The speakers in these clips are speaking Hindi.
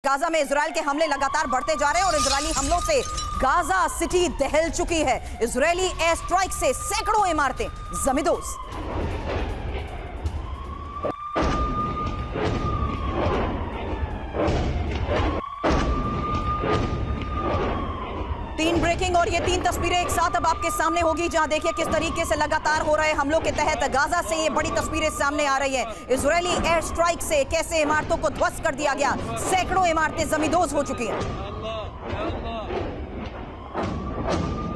गाजा में इजराइल के हमले लगातार बढ़ते जा रहे हैं और इजरायली हमलों से गाजा सिटी दहल चुकी है। इजरायली एयर स्ट्राइक से सैकड़ों इमारतें जमींदोज। तीन ब्रेकिंग और ये तीन तस्वीरें एक साथ अब आपके सामने होगी, जहां देखिए किस तरीके से लगातार हो रहे हमलों के तहत गाजा से ये बड़ी तस्वीरें सामने आ रही हैं। इजरायली एयर स्ट्राइक से कैसे इमारतों को ध्वस्त कर दिया गया, सैकड़ों इमारतें जमींदोज हो चुकी हैं।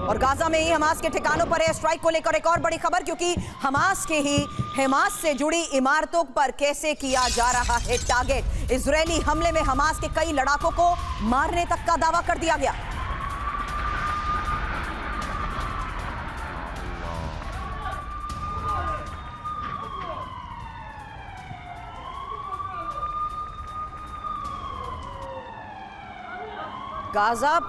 और गाजा में ही हमास के ठिकानों पर एयर स्ट्राइक को लेकर एक और बड़ी खबर, क्योंकि हमास से जुड़ी इमारतों पर कैसे किया जा रहा है टारगेट। इजरायली हमले में हमास के कई लड़ाकों को मारने तक का दावा कर दिया गया। गाजा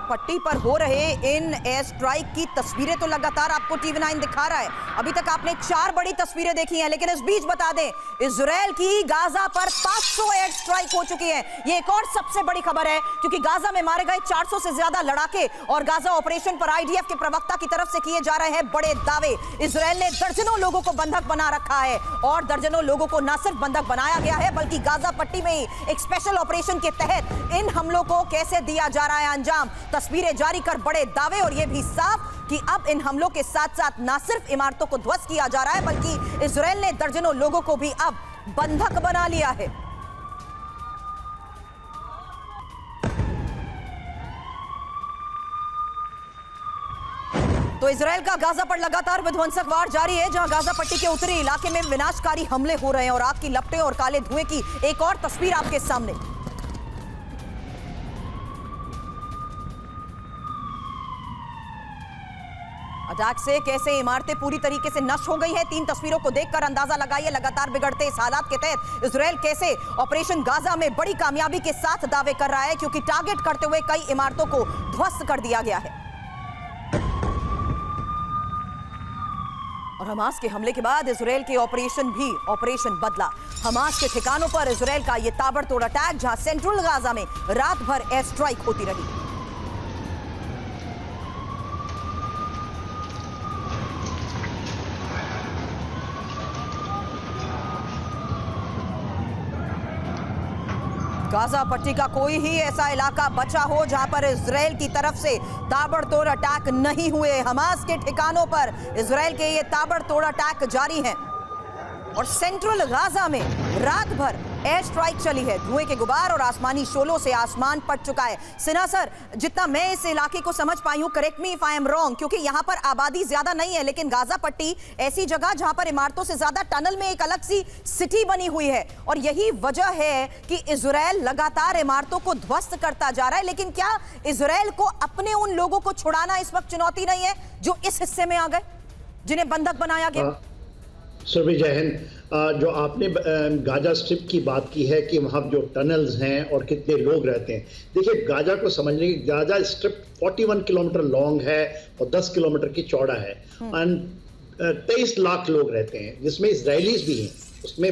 पट्टी पर हो रहे इन एयर स्ट्राइक की तस्वीरें तो लगातार आपको TV9 दिखा रहा है। अभी तक आपने 4 बड़ी तस्वीरें देखी हैं, लेकिन इस बीच बता दें, इजराइल की गाजा पर 500 एयर स्ट्राइक हो चुकी है। ये एक और सबसे बड़ी खबर है, क्योंकि गाजा में मारे गए 400 से ज्यादा लड़ाके और गाजा ऑपरेशन पर IDF के प्रवक्ता की तरफ से किए जा रहे हैं बड़े दावे। इजराइल ने दर्जनों लोगों को बंधक बना रखा है और दर्जनों लोगों को न सिर्फ बंधक बनाया गया है, बल्कि गाजा पट्टी में ही एक स्पेशल ऑपरेशन के तहत इन हमलों को कैसे दिया जा रहा है अंजाम। तस्वीरें जारी कर बड़े दावे, और यह भी साफ कि अब इन हमलों के साथ साथ न सिर्फ इमारतों को ध्वस्त किया जा रहा है, बल्कि इजराइल ने दर्जनों लोगों को भी अब बंधक बना लिया है। तो इजराइल का गाजा पर लगातार विध्वंसक वार जारी है, जहां गाजा पट्टी के उत्तरी इलाके में विनाशकारी हमले हो रहे हैं और आग की लपटें और काले धुएं की एक और तस्वीर आपके सामने। अटैक से कैसे इमारतें पूरी तरीके से नष्ट हो गई हैं, 3 तस्वीरों को देखकर अंदाजा लगाइए। लगातार बिगड़ते इस हालात के तहत इजराइल कैसे ऑपरेशन गाजा में बड़ी कामयाबी के साथ दावे कर रहा है, क्योंकि टारगेट करते हुए कई इमारतों को ध्वस्त कर दिया गया है। और हमास के हमले के बाद इजराइल के ऑपरेशन बदला। हमास के ठिकानों पर इजराइल का यह ताबड़तोड़ अटैक, जहां सेंट्रल गाजा में रात भर एयर स्ट्राइक होती रही। गाजा पट्टी का कोई ही ऐसा इलाका बचा हो जहां पर इजराइल की तरफ से ताबड़तोड़ अटैक नहीं हुए। हमास के ठिकानों पर इजराइल के ये ताबड़तोड़ अटैक जारी हैं और सेंट्रल गाजा में रात भर एयर स्ट्राइक चली है। धुएं के गुबार और आसमानी शोलों से आसमान पट चुका है। सिन्हा सर, जितना मैं इस इलाके को समझ पाई हूं, correct me if I am wrong, क्योंकि यहां पर आबादी ज्यादा नहीं है, लेकिन गाजा पट्टी ऐसी जगह जहां पर इमारतों से ज्यादा टनल में एक अलग सी सिटी बनी हुई है, और यही वजह है कि इजराइल लगातार इमारतों को ध्वस्त करता जा रहा है। लेकिन क्या इजराइल को अपने उन लोगों को छुड़ाना इस वक्त चुनौती नहीं है जो इस हिस्से में आ गए, जिन्हें बंधक बनाया गया? सुरभि, जय हिंद। जो आपने गाजा स्ट्रिप की बात की है कि वहाँ जो टनल्स हैं और कितने लोग रहते हैं, देखिए गाजा को समझने की, गाजा स्ट्रिप 41 किलोमीटर लॉन्ग है और 10 किलोमीटर की चौड़ा है और 23 लाख लोग रहते हैं, जिसमें इजरायलीज भी हैं। उसमें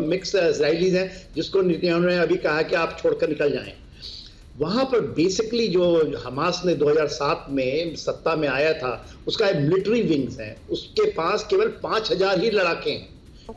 मिक्स इजरायलीज हैं, जिसको नेतन्याहू ने अभी कहा कि आप छोड़कर निकल जाएं। वहाँ पर बेसिकली जो हमास ने 2007 में सत्ता में आया था, उसका मिलिट्री विंग्स है, उसके पास केवल 5000 ही लड़ाके हैं।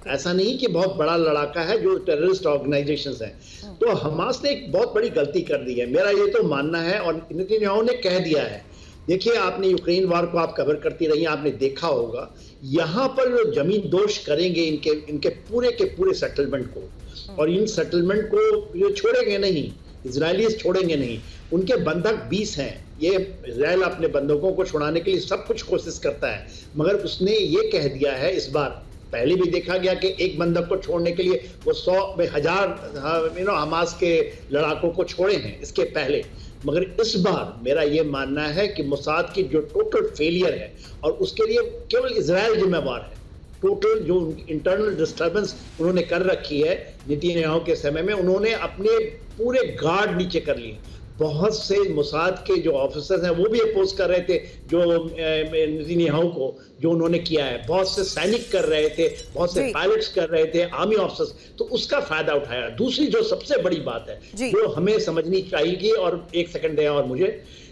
ऐसा नहीं कि बहुत बड़ा लड़ाका है जो टेररिस्ट ऑर्गेनाइजेशंस हैं। तो हमास ने एक बहुत बड़ी गलती कर दी है, मेरा ये तो मानना है, और नेतन्याहू ने कह दिया है। देखिए, आपने यूक्रेन वार को आप कवर करती रही, आपने देखा होगा यहाँ पर जो जमीन दोष करेंगे इनके पूरे के पूरे सेटलमेंट को, और इन सेटलमेंट को ये छोड़ेंगे नहीं, इजरायलीज छोड़ेंगे नहीं। उनके बंधक 20 हैं। ये इजराइल अपने बंधकों को छुड़ाने के लिए सब कुछ कोशिश करता है, मगर उसने ये कह दिया है इस बार, पहले भी देखा गया कि एक बंधक को छोड़ने के लिए वो 100 में 1000 हमास के लड़ाकों को छोड़े हैं इसके पहले। मगर इस बार मेरा ये मानना है कि मोसाद की जो टोटल फेलियर है, और उसके लिए केवल इजराइल जिम्मेवार है। टोटल जो इंटरनल डिस्टर्बेंस उन्होंने कर रखी है नेतन्याहू के समय में, उन्होंने अपने पूरे गार्ड नीचे कर लिए, बहुत से मुसाद के जो ऑफिसर्स हैं वो भी अपोज कर रहे थे जो नेतन्याहू को, जो उन्होंने किया है। बहुत से सैनिक कर रहे थे, बहुत से पायलट्स कर रहे थे, आर्मी ऑफिसर्स, तो उसका फायदा उठाया। दूसरी जो सबसे बड़ी बात है जो हमें समझनी चाहिए, और एक सेकंड दें और मुझे,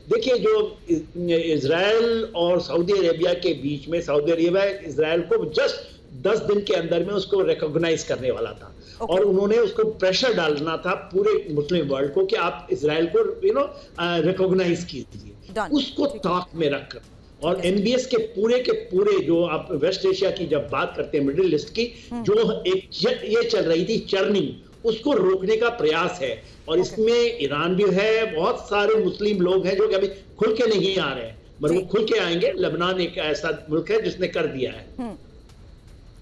देखिए जो इजराइल और सऊदी अरेबिया के बीच में, सऊदी अरेबिया इजराइल को जस्ट 10 दिन के अंदर में उसको रिकॉग्नाइज करने वाला था, और उन्होंने उसको प्रेशर डालना था पूरे मुस्लिम वर्ल्ड को कि आप इजराइल को रिकॉग्नाइज कीजिए। उसको ताक में रखकर, और एमबीएस के पूरे जो आप वेस्ट एशिया की जब बात करते हैं, मिडिल ईस्ट की जो एक ये चल रही थी चर्निंग, उसको रोकने का प्रयास है। और इसमें ईरान भी है, बहुत सारे मुस्लिम लोग हैं जो कि अभी खुल के नहीं आ रहे हैं, मगर वो खुल के आएंगे। लेबनान एक ऐसा मुल्क है जिसने कर दिया है।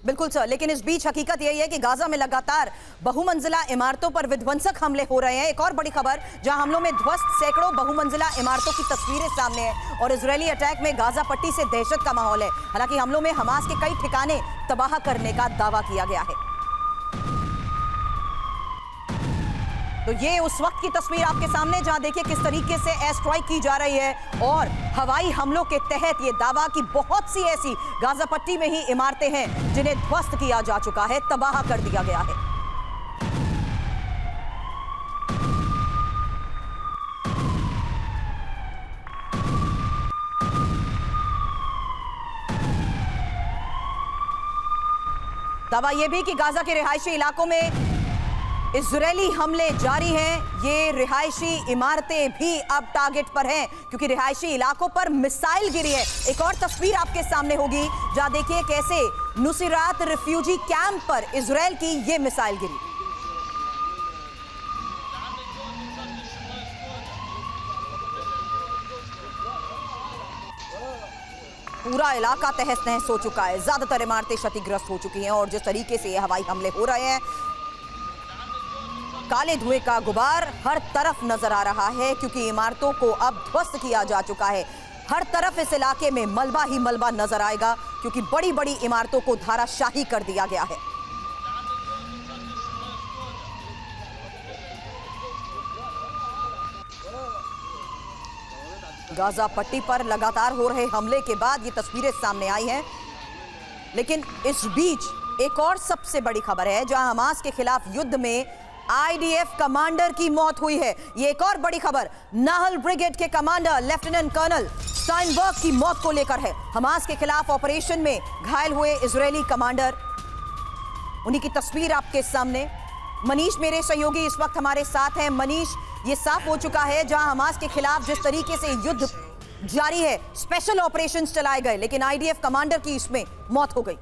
बिल्कुल सर, लेकिन इस बीच हकीकत यही है कि गाजा में लगातार बहुमंजिला इमारतों पर विध्वंसक हमले हो रहे हैं। एक और बड़ी खबर, जहां हमलों में ध्वस्त सैकड़ों बहुमंजिला इमारतों की तस्वीरें सामने हैं, और इजरायली अटैक में गाजा पट्टी से दहशत का माहौल है। हालांकि हमलों में हमास के कई ठिकाने तबाह करने का दावा किया गया है। तो ये उस वक्त की तस्वीर आपके सामने, जहां देखिए किस तरीके से एयर स्ट्राइक की जा रही है, और हवाई हमलों के तहत ये दावा कि बहुत सी ऐसी गाजा पट्टी में ही इमारतें हैं जिन्हें ध्वस्त किया जा चुका है, तबाह कर दिया गया है। दावा यह भी कि गाजा के रिहायशी इलाकों में इजरायली हमले जारी हैं। ये रिहायशी इमारतें भी अब टारगेट पर हैं, क्योंकि रिहायशी इलाकों पर मिसाइल गिरी है। एक और तस्वीर आपके सामने होगी, जहां देखिए कैसे नुसीरात रिफ्यूजी कैंप पर इजरायल की ये मिसाइल गिरी। पूरा इलाका तहस नहस हो चुका है, ज्यादातर इमारतें क्षतिग्रस्त हो चुकी हैं, और जिस तरीके से ये हवाई हमले हो रहे हैं, काले धुएं का गुबार हर तरफ नजर आ रहा है, क्योंकि इमारतों को अब ध्वस्त किया जा चुका है। हर तरफ इस इलाके में मलबा ही मलबा नजर आएगा, क्योंकि बड़ी बड़ी इमारतों को धाराशाही कर दिया गया है। गाजा पट्टी पर लगातार हो रहे हमले के बाद ये तस्वीरें सामने आई हैं। लेकिन इस बीच एक और सबसे बड़ी खबर है, जहां हमास के खिलाफ युद्ध में आईडीएफ कमांडर की मौत हुई है। ये एक और बड़ी खबर नाहल ब्रिगेड के कमांडर लेफ्टिनेंट कर्नल स्टाइनबर्ग की मौत को लेकर है। हमास के खिलाफ ऑपरेशन में घायल हुए इजरायली कमांडर, उन्हीं की तस्वीर आपके सामने। मनीष मेरे सहयोगी इस वक्त हमारे साथ हैं। मनीष, ये साफ हो चुका है जहां हमास के खिलाफ जिस तरीके से युद्ध जारी है, स्पेशल ऑपरेशंस चलाए गए, लेकिन आईडीएफ कमांडर की इसमें मौत हो गई।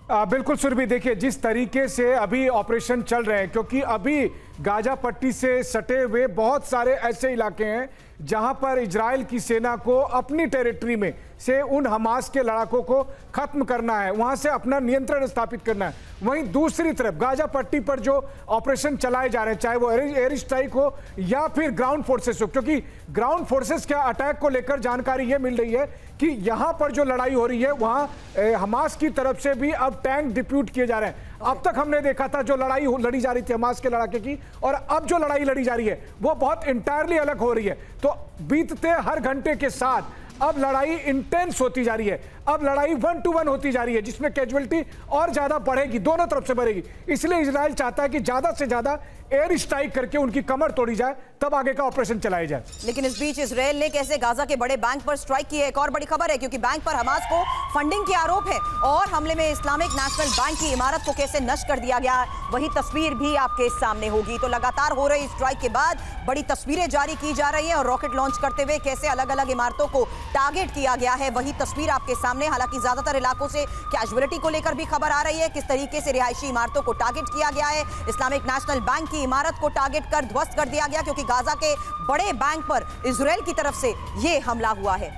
बिल्कुल सुरभि, देखिए जिस तरीके से अभी ऑपरेशन चल रहे हैं, क्योंकि अभी गाजा पट्टी से सटे हुए बहुत सारे ऐसे इलाके हैं जहां पर इजराइल की सेना को अपनी टेरिटरी में से उन हमास के लड़ाकों को खत्म करना है, वहां से अपना नियंत्रण स्थापित करना है। वहीं दूसरी तरफ गाजा पट्टी पर जो ऑपरेशन चलाए जा रहे हैं, चाहे वो एयर स्ट्राइक हो या फिर ग्राउंड फोर्सेस हो, क्योंकि ग्राउंड फोर्सेस के अटैक को लेकर जानकारी ये मिल रही है कि यहां पर जो लड़ाई हो रही है वहां हमास की तरफ से भी अब टैंक डिप्यूट किए जा रहे हैं। अब तक हमने देखा था जो लड़ाई लड़ी जा रही थी हमास के लड़ाके की, और अब जो लड़ाई लड़ी जा रही है वो बहुत इंटायरली अलग हो रही है। तो बीतते हर घंटे के साथ अब लड़ाई इंटेंस होती जा रही है, अब लड़ाई 1 to 1 होती जा रही है, जिसमें कैजुअलिटी और ज्यादा बढ़ेगी, दोनों तरफ से बढ़ेगी। इसलिए इजराइल चाहता है कि ज्यादा से ज्यादा एयर स्ट्राइक करके उनकी कमर तोड़ी जाए, तब आगे का ऑपरेशन चलाया जाए। लेकिन इस बीच इजराइल ने कैसे गाजा के बड़े बैंक पर स्ट्राइक की है, एक और बड़ी खबर है, क्योंकि बैंक पर हमास को फंडिंग के आरोप है, और हमले में इस्लामिक नेशनल बैंक की इमारत को कैसे नष्ट कर दिया गया, वही तस्वीर भी आपके सामने होगी। तो लगातार हो रही स्ट्राइक के बाद बड़ी तस्वीरें जारी की जा रही हैं, और रॉकेट लॉन्च करते हुए कैसे अलग अलग इमारतों को टारगेट किया गया है, वही तस्वीर आपके सामने। हालांकि ज्यादातर इलाकों से कैजुअलिटी को लेकर भी खबर आ रही है, किस तरीके से रिहायशी इमारतों को टारगेट किया गया है। इस्लामिक नेशनल बैंक की इमारत को टारगेट कर ध्वस्त कर दिया गया, क्योंकि गाजा के बड़े बैंक पर इजराइल की तरफ से यह हमला हुआ है।